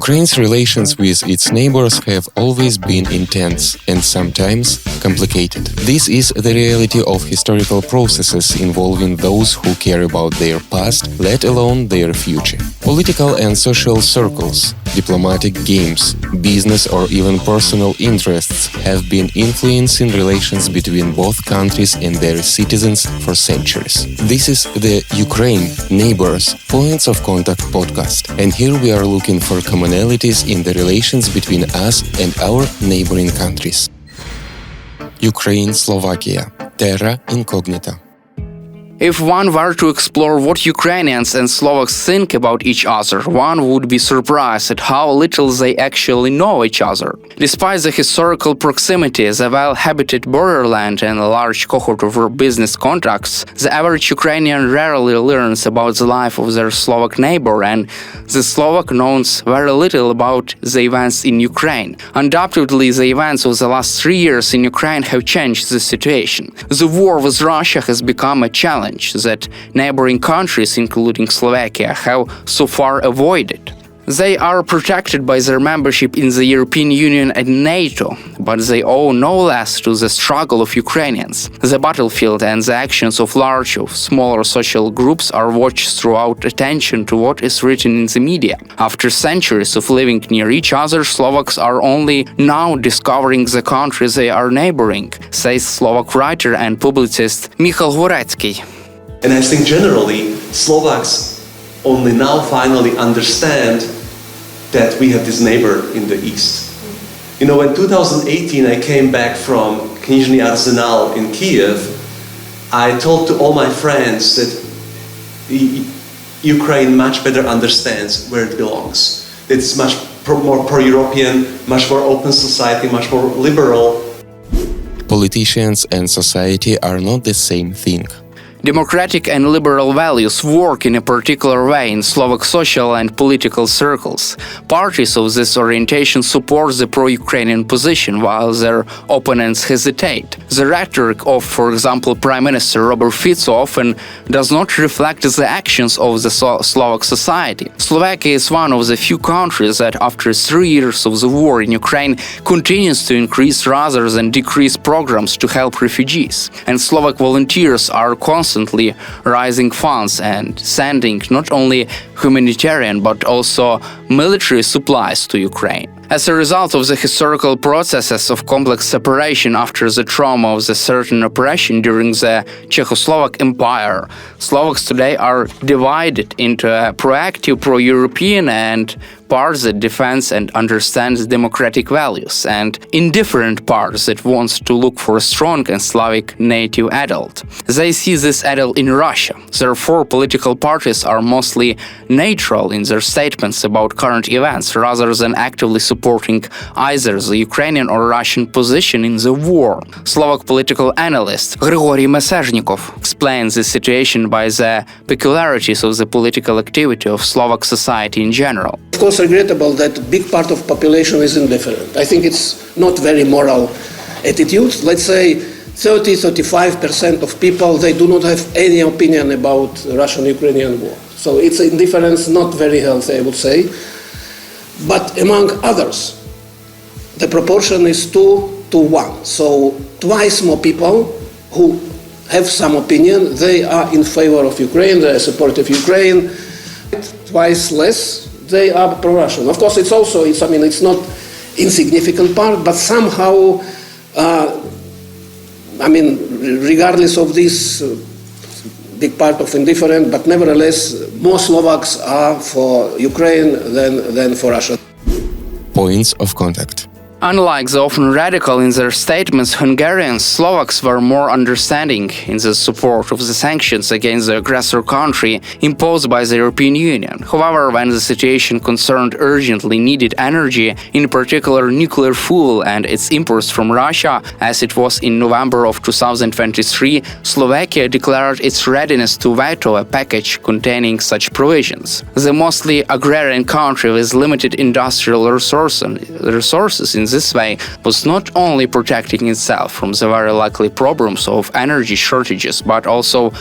Ukraine's relations with its neighbors have always been intense and sometimes complicated. This is the reality of historical processes involving those who care about their past, let alone their future. Political and social circles, diplomatic games, business or even personal interests have been influencing relations between both countries and their citizens for centuries. This is the Ukraine Neighbors Points of Contact podcast, and here we are looking for commonalities in the relations between us and our neighboring countries. Ukraine-Slovakia, terra incognita. If one were to explore what Ukrainians and Slovaks think about each other, one would be surprised at how little they actually know each other. Despite the historical proximity, the well-habited borderland, and a large cohort of business contacts, the average Ukrainian rarely learns about the life of their Slovak neighbor, and the Slovak knows very little about the events in Ukraine. Undoubtedly, the events of the last 3 years in Ukraine have changed the situation. The war with Russia has become a challenge that neighboring countries, including Slovakia, have so far avoided. They are protected by their membership in the European Union and NATO, but they owe no less to the struggle of Ukrainians. The battlefield and the actions of large or smaller social groups are watched throughout attention to what is written in the media. After centuries of living near each other, Slovaks are only now discovering the country they are neighboring, says Slovak writer and publicist Michal Horecki. And I think generally, Slovaks only now finally understand that we have this neighbor in the east. You know, in 2018 I came back from Knižný Arsenal in Kiev. I told to all my friends that Ukraine much better understands where it belongs. It's much more pro-European, much more open society, much more liberal. Politicians and society are not the same thing. Democratic and liberal values work in a particular way in Slovak social and political circles. Parties of this orientation support the pro-Ukrainian position, while their opponents hesitate. The rhetoric of, for example, Prime Minister Robert Fico often does not reflect the actions of the Slovak society. Slovakia is one of the few countries that, after 3 years of the war in Ukraine, continues to increase rather than decrease programs to help refugees. And Slovak volunteers are constantly raising funds and sending not only humanitarian but also military supplies to Ukraine. As a result of the historical processes of complex separation after the trauma of the certain oppression during the Czechoslovak Empire, Slovaks today are divided into a proactive pro-European and parts that defends and understands democratic values, and indifferent parts that wants to look for a strong and Slavic native adult. They see this adult in Russia. Therefore, political parties are mostly neutral in their statements about current events rather than actively supporting either the Ukrainian or Russian position in the war. Slovak political analyst Grigory Mesezhnikov explains the situation by the peculiarities of the political activity of Slovak society in general. Of course, regrettable that a big part of population is indifferent. I think it's not very moral attitude. Let's say 30-35% of people, they do not have any opinion about Russian-Ukrainian war. So it's indifference, not very healthy, I would say. But among others, the proportion is 2 to 1. So twice more people who have some opinion, they are in favor of Ukraine, they are supportive of Ukraine. Twice less, they are pro-Russian. Of course, it's not insignificant part, but somehow, regardless of this big part of indifferent, but nevertheless, more Slovaks are for Ukraine than for Russia. Points of contact. Unlike the often radical in their statements Hungarians, Slovaks were more understanding in the support of the sanctions against the aggressor country imposed by the European Union. However, when the situation concerned urgently needed energy, in particular nuclear fuel and its imports from Russia, as it was in November of 2023, Slovakia declared its readiness to veto a package containing such provisions. The mostly agrarian country with limited industrial resources in this way was not only protecting itself from the very likely problems of energy shortages, but also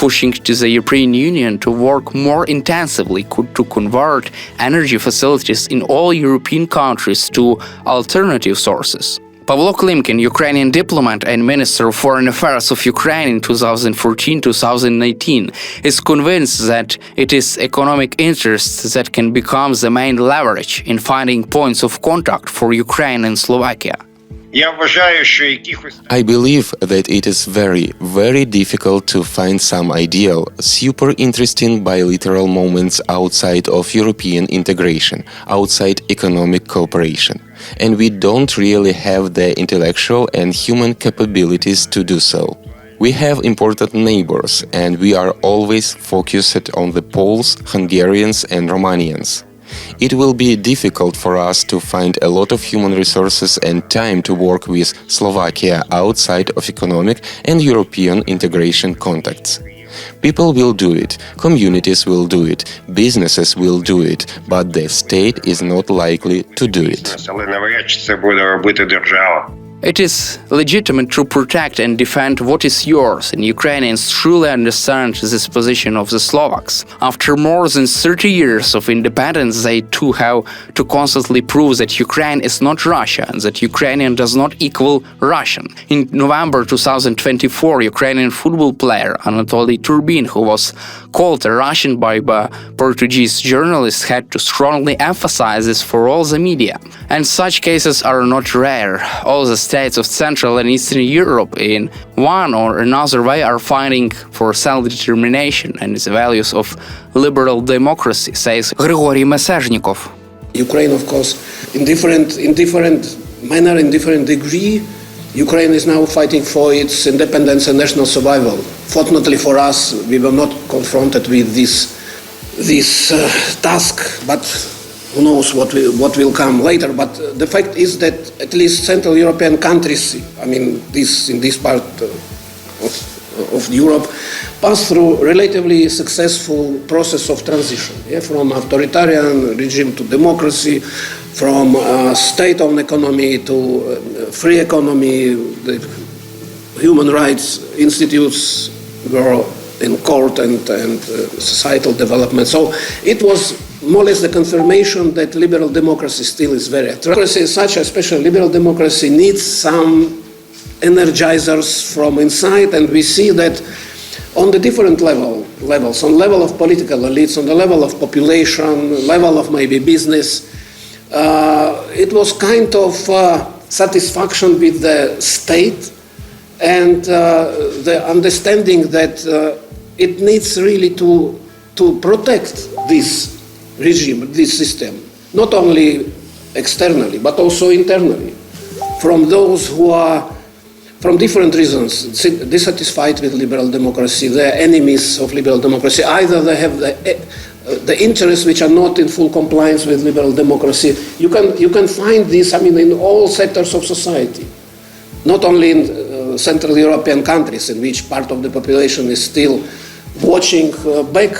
pushing to the European Union to work more intensively to convert energy facilities in all European countries to alternative sources. Pavlo Klimkin, Ukrainian diplomat and Minister of Foreign Affairs of Ukraine in 2014-2019, is convinced that it is economic interests that can become the main leverage in finding points of contact for Ukraine and Slovakia. I believe that it is very, very difficult to find some ideal, super interesting bilateral moments outside of European integration, outside economic cooperation. And we don't really have the intellectual and human capabilities to do so. We have important neighbors, and we are always focused on the Poles, Hungarians and Romanians. It will be difficult for us to find a lot of human resources and time to work with Slovakia outside of economic and European integration contacts. People will do it, communities will do it, businesses will do it, but the state is not likely to do it. It is legitimate to protect and defend what is yours, and Ukrainians truly understand this position of the Slovaks. After more than 30 years of independence, they too have to constantly prove that Ukraine is not Russia and that Ukrainian does not equal Russian. In November 2024, Ukrainian football player Anatoly Turbin, who was called a Russian by a Portuguese journalist, had to strongly emphasize this for all the media. And such cases are not rare. All the states of Central and Eastern Europe in one or another way are fighting for self-determination and the values of liberal democracy, says Grigorij Mesezhnikov. Ukraine, of course, in different manner, in different degree, Ukraine is now fighting for its independence and national survival. Fortunately for us, we were not confronted with this task, but who knows what will come later. But the fact is that at least Central European countries, in this part of Europe, passed through relatively successful process of transition, from authoritarian regime to democracy, from state-owned economy to free economy. The human rights institutes were in court and societal development. So it was more or less the confirmation that liberal democracy still is very attractive. Democracy as such, especially liberal democracy, needs some energizers from inside, and we see that on the different levels, on the level of political elites, on the level of population, level of maybe business, it was kind of satisfaction with the state and the understanding that it needs really to protect this regime, this system, not only externally but also internally, from those who are, from different reasons, dissatisfied with liberal democracy, they're enemies of liberal democracy. Either they have the interests which are not in full compliance with liberal democracy. You can find this, in all sectors of society, not only in Central European countries, in which part of the population is still watching back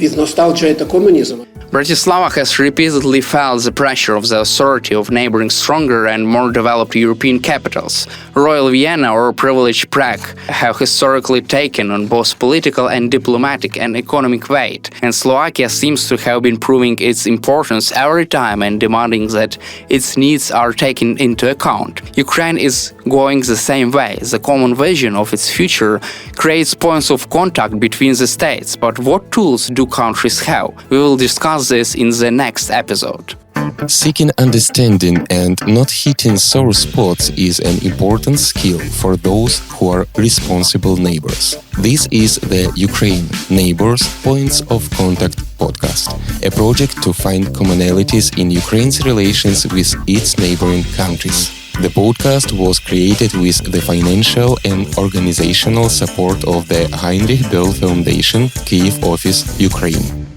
with nostalgia at the communism. Bratislava has repeatedly felt the pressure of the authority of neighboring stronger and more developed European capitals. Royal Vienna or privileged Prague have historically taken on both political and diplomatic and economic weight, and Slovakia seems to have been proving its importance every time and demanding that its needs are taken into account. Ukraine is going the same way. The common vision of its future creates points of contact between the states, but what tools do countries have? We will discuss this in the next episode. Seeking understanding and not hitting sore spots is an important skill for those who are responsible neighbors. This is the Ukraine Neighbors Points of Contact podcast, a project to find commonalities in Ukraine's relations with its neighboring countries. The podcast was created with the financial and organizational support of the Heinrich Böll Foundation, Kyiv office, Ukraine.